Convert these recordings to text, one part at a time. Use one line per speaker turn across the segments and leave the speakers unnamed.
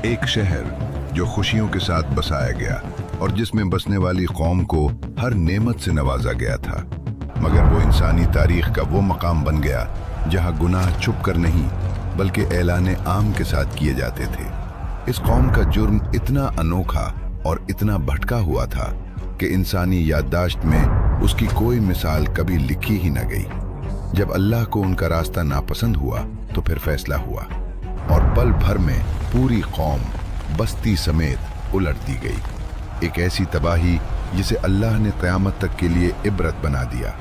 ایک शहर जो खुशियों के साथ बसाया गया और जिसमें बसने वाली कौम को हर नेमत से नवाजा गया था, मगर वो इंसानी तारीख का वो मकाम बन गया जहां गुनाह छुप कर नहीं बल्कि ऐलान आम के साथ किए जाते थे। इस कौम का जुर्म इतना अनोखा और इतना भटका हुआ था कि इंसानी याददाश्त में उसकी कोई मिसाल कभी लिखी ही न गई। जब अल्लाह को उनका रास्ता नापसंद हुआ तो फिर फैसला हुआ और पल भर में पूरी कौम बस्ती समेत उलट दी गई। एक ऐसी तबाही जिसे अल्लाह ने क़यामत तक के लिए इबरत बना दिया।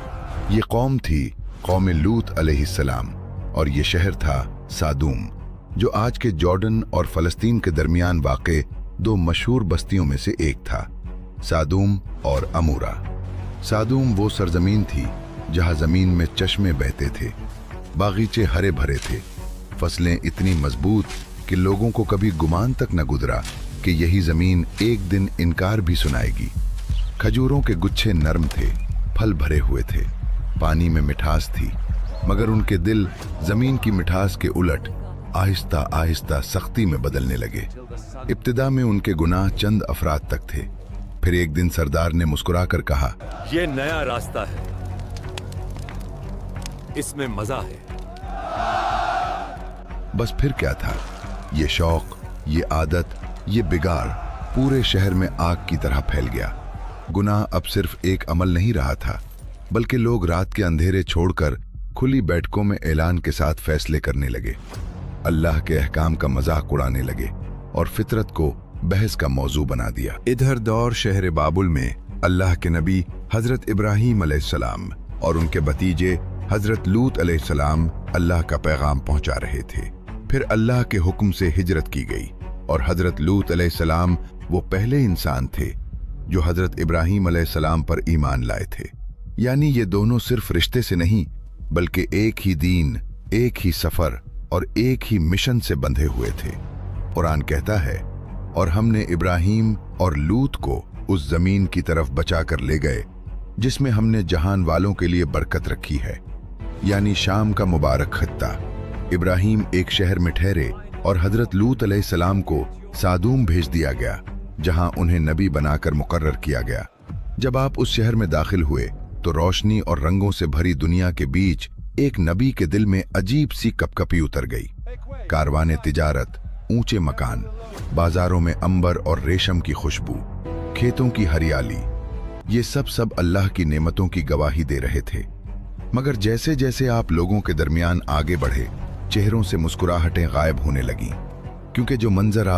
ये कौम थी कौम लूत अलैहिस्सलाम और ये शहर था सादूम, जो आज के जॉर्डन और फ़लस्तीन के दरमियान वाक़े दो मशहूर बस्तियों में से एक था, सादूम और अमूरा। सादूम वो सरजमीन थी जहाँ ज़मीन में चश्मे बहते थे, बागीचे हरे भरे थे, फसलें इतनी मजबूत कि लोगों को कभी गुमान तक न गुजरा कि यही ज़मीन एक दिन इनकार भी सुनाएगी। खजूरों के गुच्छे नरम थे, फल भरे हुए थे, पानी में मिठास थी, मगर उनके दिल ज़मीन की मिठास के उलट आहिस्ता आहिस्ता सख्ती में बदलने लगे। इब्तिदा में उनके गुनाह चंद अफराद तक थे, फिर एक दिन सरदार ने मुस्कुराकर कहा,
ये नया रास्ता है, इसमें मजा है।
बस फिर क्या था, ये शौक, ये आदत, ये बिगाड़ पूरे शहर में आग की तरह फैल गया। गुनाह अब सिर्फ एक अमल नहीं रहा था, बल्कि लोग रात के अंधेरे छोड़कर खुली बैठकों में ऐलान के साथ फैसले करने लगे, अल्लाह के अहकाम का मजाक उड़ाने लगे और फितरत को बहस का मौजू बना दिया। इधर दौर शहर बाबुल में अल्लाह के नबी हजरत इब्राहीम अलैहिस्सलाम और उनके भतीजे हजरत लूत अलैहिस्सलाम अल्लाह का पैगाम पहुंचा रहे थे। फिर अल्लाह के हुक्म से हिजरत की गई और हजरत लूत अलैहिस्सलाम वो पहले इंसान थे जो हजरत इब्राहीम अलैहिस्सलाम पर ईमान लाए थे। यानी ये दोनों सिर्फ रिश्ते से नहीं बल्कि एक ही दीन, एक ही सफर और एक ही मिशन से बंधे हुए थे। कुरान कहता है, और हमने इब्राहीम और लूत को उस जमीन की तरफ बचा कर ले गए जिसमें हमने जहान वालों के लिए बरकत रखी है, यानी शाम का मुबारक खत्ता। इब्राहीम एक शहर में ठहरे और हजरत लूत अलैहिस्सलाम को सादूम भेज दिया गया जहां उन्हें नबी बनाकर मुकर्रर किया गया। जब आप उस शहर में दाखिल हुए तो रोशनी और रंगों से भरी दुनिया के बीच एक नबी के दिल में अजीब सी कपकपी उतर गई। कारवाने तिजारत, ऊंचे मकान, बाजारों में अंबर और रेशम की खुशबू, खेतों की हरियाली, ये सब अल्लाह की नेमतों की गवाही दे रहे थे। मगर जैसे जैसे आप लोगों के दरमियान आगे बढ़े, चेहरों से मुस्कुराहटें गायब होने लगीं, क्योंकि जो मंजर आप